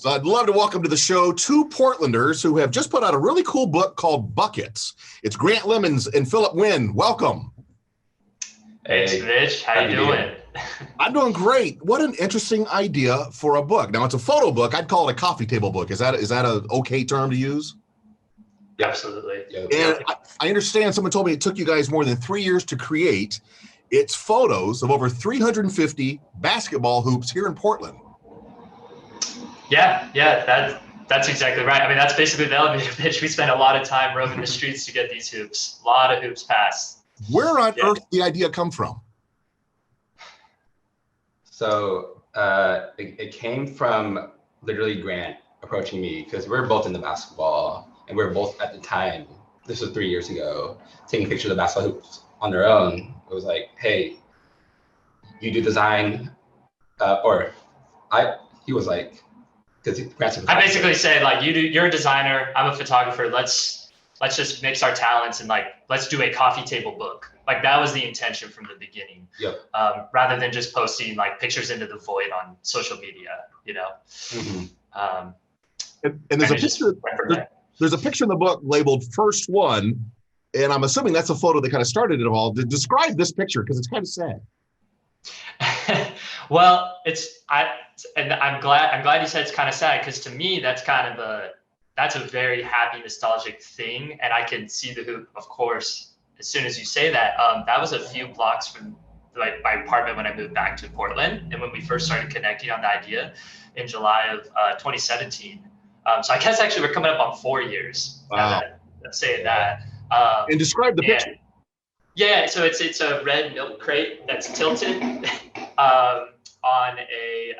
So I'd love to welcome to the show two Portlanders who have just put out a really cool book called Buckets. It's Grant Lemons and Phillip Nguyen. Welcome. Hey, Mitch. How you doing? I'm doing great. What an interesting idea for a book. Now, it's a photo book. I'd call it a coffee table book. Is that an okay term to use? Absolutely. And I understand someone told me it took you guys more than 3 years to create. It's photos of over 350 basketball hoops here in Portland. Yeah, that's exactly right. I mean, that's basically the elevator pitch. We spent a lot of time roaming the streets to get these hoops. A lot of hoops passed. Where on earth did the idea come from? So it came from literally Grant approaching me because we're both into basketball and we were both at the time, this was 3 years ago, taking pictures of basketball hoops on their own. It was like, hey, you do design, he was like, I basically said, like, you're a designer, I'm a photographer, let's just mix our talents and like let's do a coffee table book. Like that was the intention from the beginning. Yep. Rather than just posting like pictures into the void on social media, you know. Mm-hmm. And there's a picture in the book labeled First One, and I'm assuming that's a photo that kind of started it all. Describe this picture because it's kind of sad. Well, I'm glad you said it's kind of sad, because to me that's a very happy, nostalgic thing, and I can see the hoop, of course, as soon as you say that. That was a few blocks from like my apartment when I moved back to Portland, and when we first started connecting on the idea in July of 2017. So I guess actually we're coming up on 4 years. Wow. Saying that. And describe the picture. Yeah, so it's a red milk crate that's tilted on a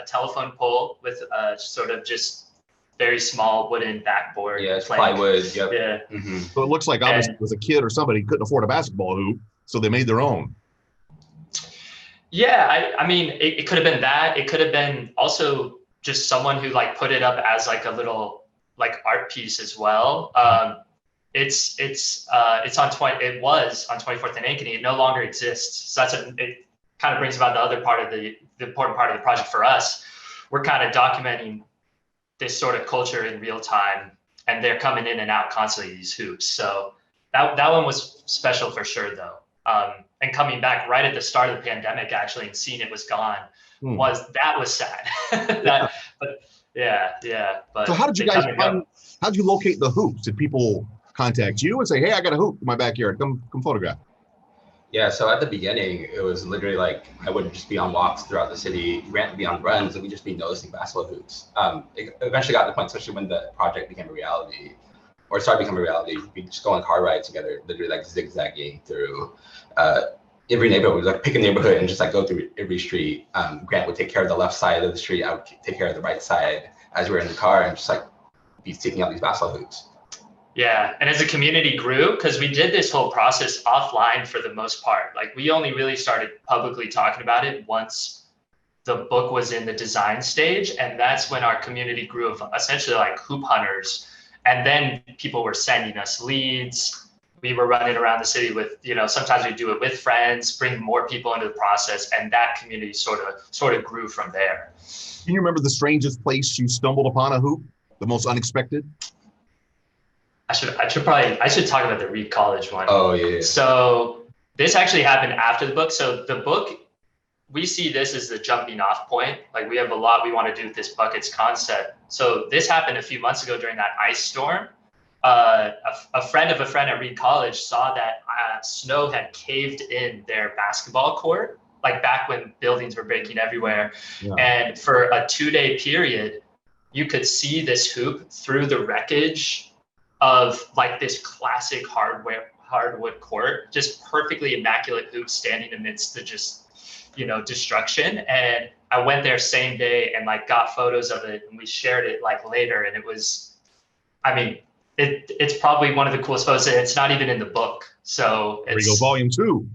telephone pole with a sort of just very small wooden backboard. Yeah, it's plywood. Yep. Yeah. Mm-hmm. So it looks like obviously it was a kid or somebody couldn't afford a basketball hoop, so they made their own. Yeah, I mean, it could have been that. It could have been also just someone who like put it up as like a little like art piece as well. It was on 24th and Ankeny. It no longer exists. So it kind of brings about the other part of the important part of the project for us. We're kind of documenting this sort of culture in real time, and they're coming in and out constantly, these hoops. So that one was special for sure though. And coming back right at the start of the pandemic actually and seeing it was gone was sad. But so how did you locate the hoops? Did people contact you and say, hey, I got a hoop in my backyard, come photograph? Yeah, so at the beginning, it was literally like I would just be on walks throughout the city, Grant would be on runs, and we'd just be noticing basketball hoops. It eventually got to the point, especially when the project became a reality, or started becoming a reality, we'd just go on car rides together, literally like zigzagging through every neighborhood. We'd like pick a neighborhood and just like go through every street. Grant would take care of the left side of the street, I would take care of the right side as we were in the car, and just like be seeking out these basketball hoops. Yeah, and as the community grew, because we did this whole process offline for the most part, like we only really started publicly talking about it once the book was in the design stage, and that's when our community grew of essentially like hoop hunters, and then people were sending us leads. We were running around the city with, sometimes we do it with friends, bring more people into the process, and that community sort of grew from there. Can you remember the strangest place you stumbled upon a hoop? The most unexpected? I should talk about the Reed College one. Oh yeah. So this actually happened after the book. So the book, we see this as the jumping off point. Like we have a lot we want to do with this buckets concept. So this happened a few months ago during that ice storm. A friend of a friend at Reed College saw that snow had caved in their basketball court, like back when buildings were breaking everywhere. Yeah. And for a 2-day period, you could see this hoop through the wreckage of like this classic hardwood court, just perfectly immaculate hoop standing amidst the just, destruction. And I went there same day and like got photos of it, and we shared it like later. And it was, it's probably one of the coolest photos. It's not even in the book. So there you go, volume 2.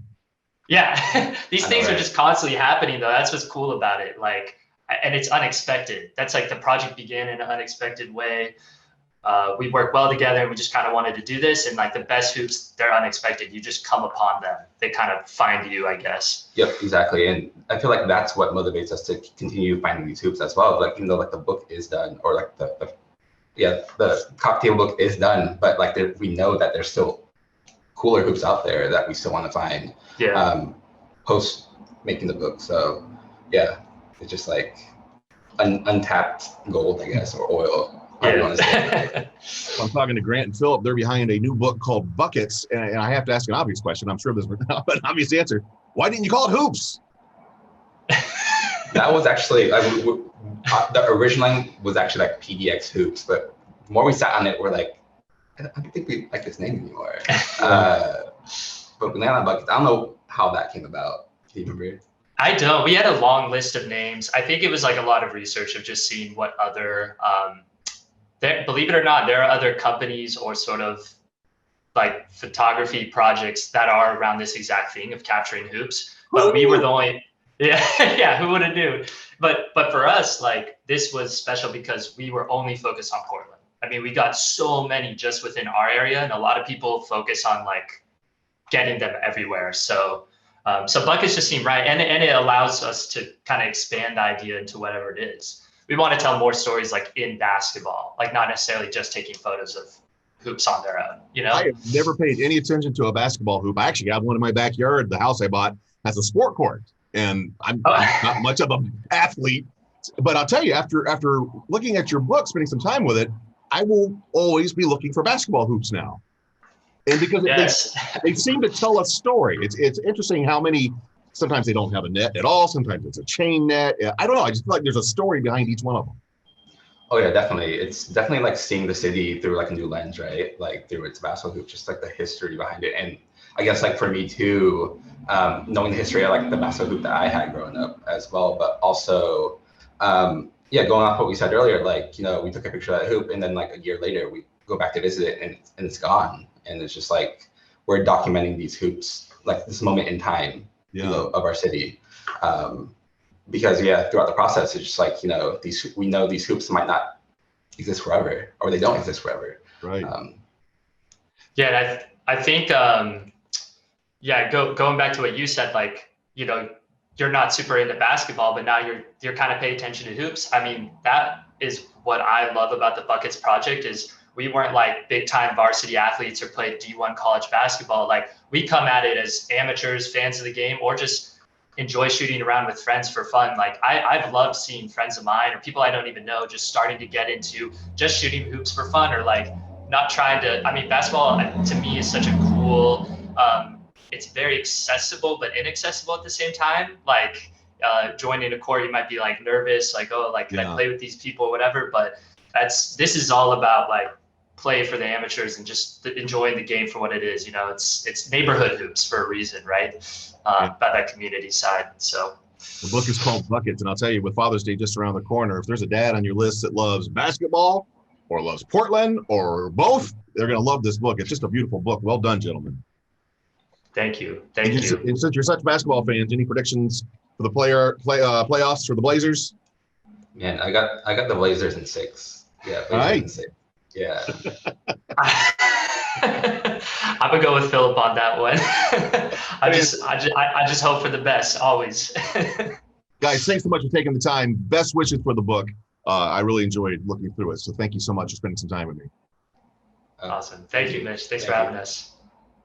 Yeah, these things are just constantly happening though. That's what's cool about it. Like, and it's unexpected. That's like the project began in an unexpected way. we work well together, and we just kind of wanted to do this. And like the best hoops, they're unexpected. You just come upon them. They kind of find you, I guess. Yep, exactly. And I feel like that's what motivates us to continue finding these hoops as well. Like, even though like the book is done, or like the cocktail book is done, but like we know that there's still cooler hoops out there that we still want to find. Yeah. Post making the book. So yeah, it's just like untapped gold, I guess, or oil. Yeah. I'm talking to Grant and Phillip. They're behind a new book called Buckets, and I have to ask an obvious question. I'm sure there's an obvious answer. Why didn't you call it Hoops? That was actually the original was actually like PDX Hoops, but the more we sat on it, we're like, I don't think we like this name anymore. But Banana Buckets, I don't know how that came about. Do you remember? I don't. We had a long list of names. I think it was like a lot of research of just seeing what other believe it or not, there are other companies or sort of like photography projects that are around this exact thing of capturing hoops. But we were the only, yeah, who would have knew? But for us, like this was special because we were only focused on Portland. I mean, we got so many just within our area, and a lot of people focus on like getting them everywhere. So Buckets just seemed right, and it allows us to kind of expand the idea into whatever it is. We want to tell more stories like in basketball, like not necessarily just taking photos of hoops on their own, you know? I have never paid any attention to a basketball hoop. I actually have one in my backyard. The house I bought has a sport court, and I'm not much of an athlete. But I'll tell you, after looking at your book, spending some time with it, I will always be looking for basketball hoops now. And because they seem to tell a story. It's interesting how many. Sometimes they don't have a net at all. Sometimes it's a chain net. I don't know. I just feel like there's a story behind each one of them. Oh yeah, definitely. It's definitely like seeing the city through like a new lens, right? Like through its basketball hoop, just like the history behind it. And I guess like for me too, knowing the history of like the basketball hoop that I had growing up as well, but also, going off what we said earlier, like, we took a picture of that hoop, and then like a year later we go back to visit it, and it's gone. And it's just like, we're documenting these hoops, like this moment in time. Of our city, because throughout the process, it's just like these hoops might not exist forever, or they don't exist forever. Right. And I think going back to what you said, like you're not super into basketball, but now you're kind of paying attention to hoops. I mean, that is what I love about the Buckets project is we weren't like big time varsity athletes or played D1 college basketball. Like we come at it as amateurs, fans of the game, or just enjoy shooting around with friends for fun. Like I've loved seeing friends of mine or people I don't even know just starting to get into just shooting hoops for fun, or like not trying to, I mean, basketball to me is such a cool, it's very accessible, but inaccessible at the same time. Like joining a court, you might be like nervous, like, oh, like can I play with these people or whatever, but this is all about like play for the amateurs and just enjoying the game for what it is. It's neighborhood hoops for a reason, right? About that community side. So the book is called Buckets, and I'll tell you, with Father's Day just around the corner, if there's a dad on your list that loves basketball or loves Portland or both, they're going to love this book. It's just a beautiful book. Well done, gentlemen. Thank you. And since you're such basketball fans, any predictions for the playoffs for the Blazers? Man, I got the Blazers in 6. Yeah, Blazers in 6. Yeah. I'm gonna go with Phillip on that one. I just hope for the best always. Guys, thanks so much for taking the time. Best wishes for the book. I really enjoyed looking through it. So thank you so much for spending some time with me. Awesome. Thank you, Mitch. Thanks for having us.